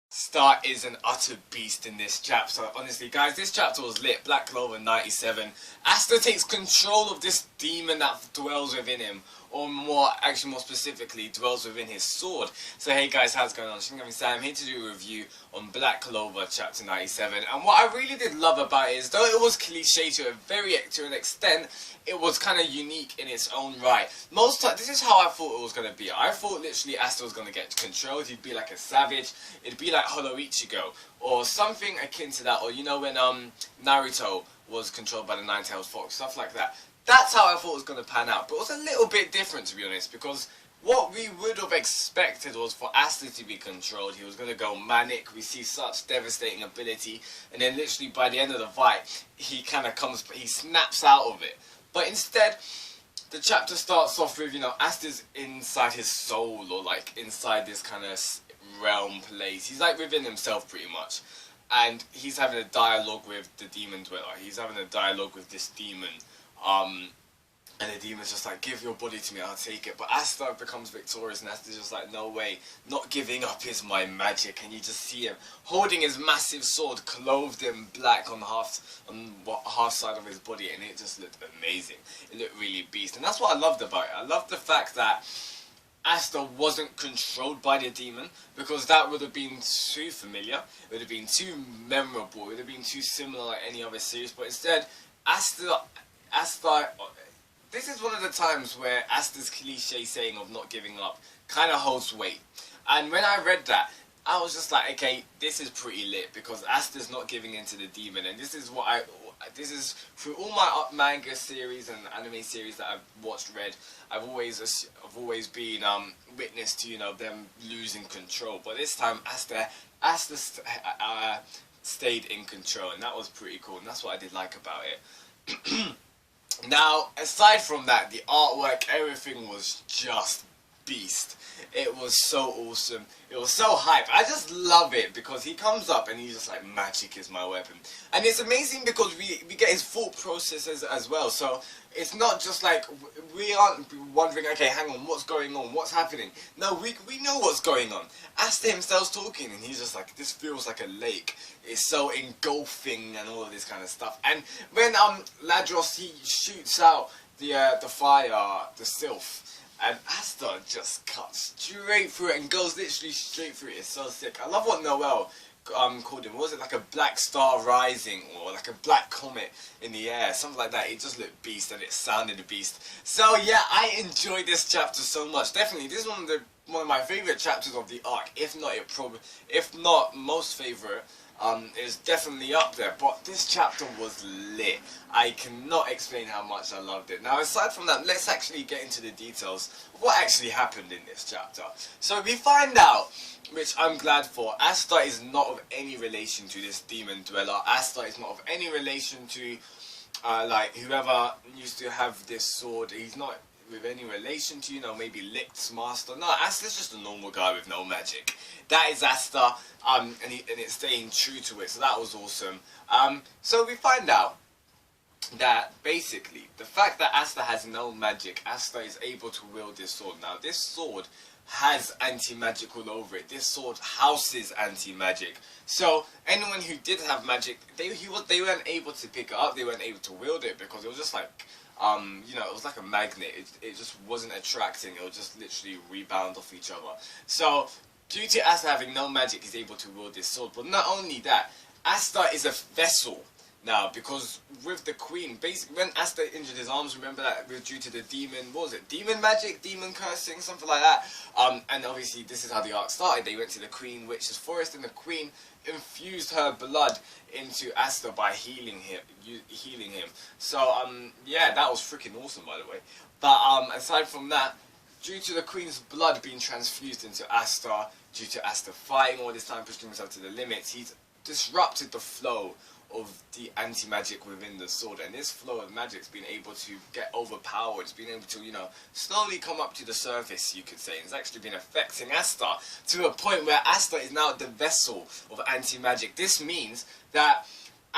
Star is an utter beast in this chapter. Honestly, guys, this chapter was lit. Black Clover 97. Asta takes control of this demon that dwells within him. Or more specifically, dwells within his sword. So hey guys, how's it going on? Shinigami Sam here to do a review on Black Clover chapter 97. And what I really did love about it is, though it was cliche to an extent, it was kind of unique in its own right. Most times, this is how I thought it was going to be. I thought literally Asta was going to get controlled. He'd be like a savage. It'd be like Hollow Ichigo. Or something akin to that. Or you know when Naruto was controlled by the Nine-Tailed Fox. Stuff like that. That's how I thought it was going to pan out. But it was a little bit different, to be honest, because what we would have expected was for Asta to be controlled. He was going to go manic. We see such devastating ability. And then literally by the end of the fight, he kind of he snaps out of it. But instead, the chapter starts off with, Asta's inside his soul, or like inside this kind of realm place. He's like within himself pretty much. And he's having a dialogue with the demon dweller. He's having a dialogue with this demon. And the demon's just like, give your body to me, I'll take it. But Asta becomes victorious, and Asta's just like, no way, not giving up is my magic. And you just see him holding his massive sword, clothed in black on half side of his body, and it just looked amazing. It looked really beast, and that's what I loved about it. I loved the fact that Asta wasn't controlled by the demon, because that would have been too familiar, it would have been too memorable, it would have been too similar like any other series. But instead, Asta, this is one of the times where Asta's cliche saying of not giving up kind of holds weight. And when I read that, I was just like, okay, this is pretty lit, because Asta's not giving in to the demon. And this is through all my manga series and anime series that I've watched, read, I've always been witness to them losing control. But this time, Asta stayed in control, and that was pretty cool. And that's what I did like about it. Now, aside from that, the artwork, everything was just beast. It was so awesome. It was so hype. I just love it, because he comes up and he's just like, magic is my weapon. And it's amazing because we get his thought processes as well. So it's not just like, we aren't wondering, okay, hang on, what's going on, what's happening? No, we know what's going on. Asta himself's talking, and he's just like, this feels like a lake. It's so engulfing and all of this kind of stuff. And when Ladros, he shoots out the fire, the sylph, and Asta just cuts straight through it and goes literally straight through it. It's so sick. I love what Noel called him. What was it, like a black star rising, or like a black comet in the air, something like that. It just looked beast, and it sounded a beast. So yeah, I enjoyed this chapter so much. Definitely, this is one of my favorite chapters of the arc. If not most favorite. It's definitely up there, but this chapter was lit. I cannot explain how much I loved it. Now, aside from that, let's actually get into the details of what actually happened in this chapter. So we find out, which I'm glad for, Asta is not of any relation to this demon dweller. Asta is not of any relation to like whoever used to have this sword. He's not with any relation to, maybe Licht's master. No, Asta's just a normal guy with no magic. That is Asta, and it's staying true to it, so that was awesome. So we find out that basically, the fact that Asta has no magic, Asta is able to wield this sword. Now, this sword has anti-magic all over it. This sword houses anti-magic. So anyone who did have magic, they weren't able to pick it up, they weren't able to wield it, because it was just like, it was like a magnet. It just wasn't attracting. It would just literally rebound off each other. So, due to Asta having no magic, he's able to wield this sword. But not only that, Asta is a vessel now, because with the queen, basically, when Asta injured his arms, remember that it was due to the demon, what was it, demon magic, demon cursing, something like that. And obviously, this is how the arc started. They went to the Queen Witch's Forest, and the Queen infused her blood into Asta by healing him. So, yeah, that was freaking awesome, by the way. But aside from that, due to the Queen's blood being transfused into Asta, due to Asta fighting all this time, pushing himself to the limits, he's disrupted the flow of the anti-magic within the sword, and this flow of magic's been able to get overpowered. It's been able to, slowly come up to the surface, you could say. And it's actually been affecting Asta to a point where Asta is now the vessel of anti-magic. This means that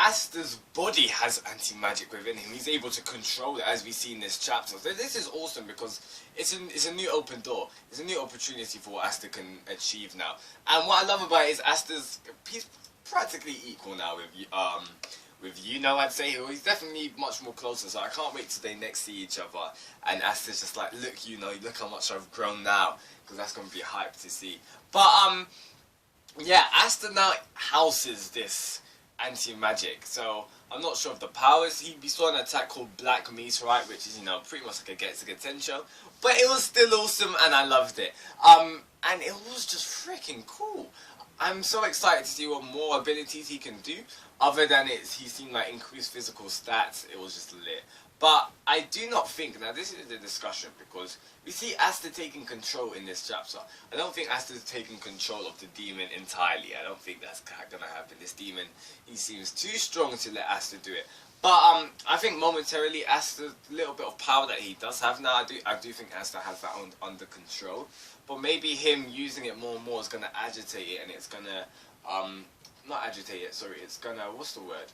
Asta's body has anti-magic within him. He's able to control it, as we see in this chapter. So this is awesome because it's a new open door. It's a new opportunity for what Asta can achieve now. And what I love about it is he's practically equal now with Yuno, I'd say. He's definitely much more closer, so I can't wait till they next see each other and Asta's just like, look Yuno, look how much I've grown now, because that's going to be hype to see. But yeah, Asta now houses this anti-magic, so I'm not sure of the powers. We saw an attack called Black Meteorite, which is, you know, pretty much like a get to Getensho, but it was still awesome and I loved it. And it was just freaking cool. I'm so excited to see what more abilities he can do, other than he seemed like increased physical stats. It was just lit. But I do not think, now this is the discussion, because we see Asta taking control in this chapter. I don't think Asta's taking control of the demon entirely. I don't think that's going to happen. This demon, he seems too strong to let Asta do it. But I think momentarily Asta's little bit of power that he does have now, I do think Asta has that under control. But maybe him using it more and more is going to agitate it, and it's going to, not agitate it, sorry, it's going to, what's the word?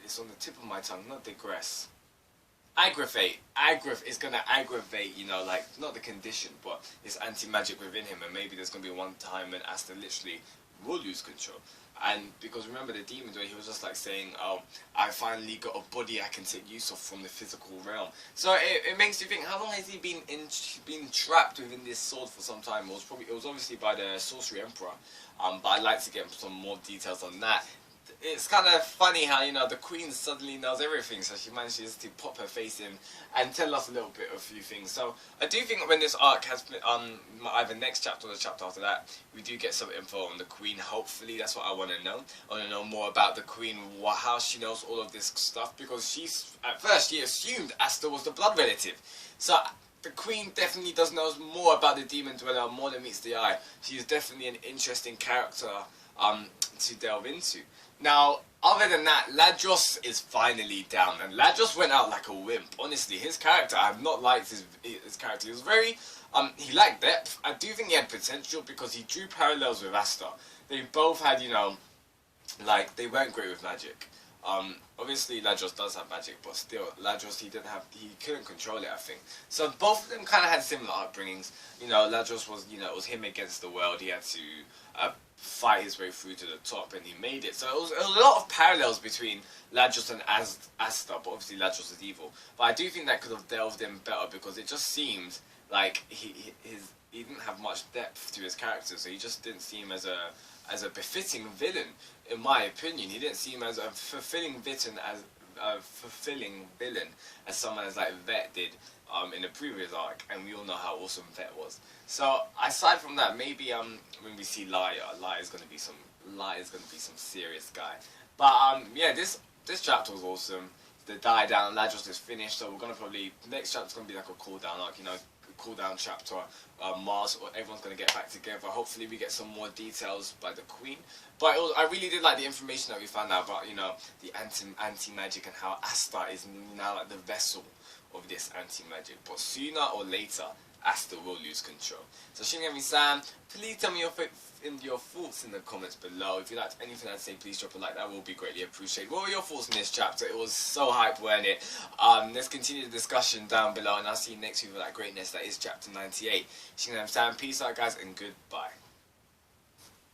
It's on the tip of my tongue, not digress. Aggravate. It's going to aggravate, you know, like, not the condition, but it's anti-magic within him, and maybe there's going to be one time when Asta literally will lose control. And because remember the demon where he was just like saying, oh, I finally got a body I can take use of from the physical realm. So it makes you think, how long has he been trapped within this sword for some time? It was obviously by the Sorcery Emperor, but I'd like to get some more details on that. It's kind of funny how, you know, the Queen suddenly knows everything, so she manages to pop her face in and tell us a little bit of a few things. So I do think when this arc has been, either next chapter or the chapter after that, we do get some info on the Queen. Hopefully, that's what I want to know. I want to know more about the Queen, how she knows all of this stuff, because at first she assumed Asta was the blood relative. So the Queen definitely does know more about the Demon Dweller, more than meets the eye. She is definitely an interesting character to delve into. Now, other than that, Ladros is finally down, and Ladros went out like a wimp. Honestly, his character, I have not liked his character. He was very, he lacked depth. I do think he had potential because he drew parallels with Asta. They both had, you know, like, they weren't great with magic. Obviously Ladros does have magic, but still, Ladros, he couldn't control it, I think. So both of them kind of had similar upbringings. You know, Ladros was, you know, it was him against the world. He had to fight his way through to the top, and he made it. So it was a lot of parallels between Ladros and Asta, but obviously Ladros is evil. But I do think that could have delved in better, because it just seemed like he didn't have much depth to his character, so he just didn't seem as a befitting villain, in my opinion. He didn't seem as a fulfilling villain as someone as like Vet did in the previous arc, and we all know how awesome Vet was. So aside from that, maybe when we see Liar is gonna be some serious guy. But yeah, this chapter was awesome. The die down, Ladros is finished, so we're gonna probably next chapter's gonna be like a cool down arc, you know, cool down chapter. Mars, everyone's gonna get back together. Hopefully we get some more details by the Queen. But I really did like the information that we found out about, you know, the anti-magic and how Asta is now like the vessel of this anti-magic. But sooner or later, Asta will lose control. So Shinigami-san, please tell me your thoughts in the comments below. If you liked anything I'd say, please drop a like. That will be greatly appreciated. What were your thoughts in this chapter? It was so hype, weren't it? Let's continue the discussion down below, and I'll see you next week with that greatness that is chapter 98. Shinigami-san, peace out guys, and goodbye.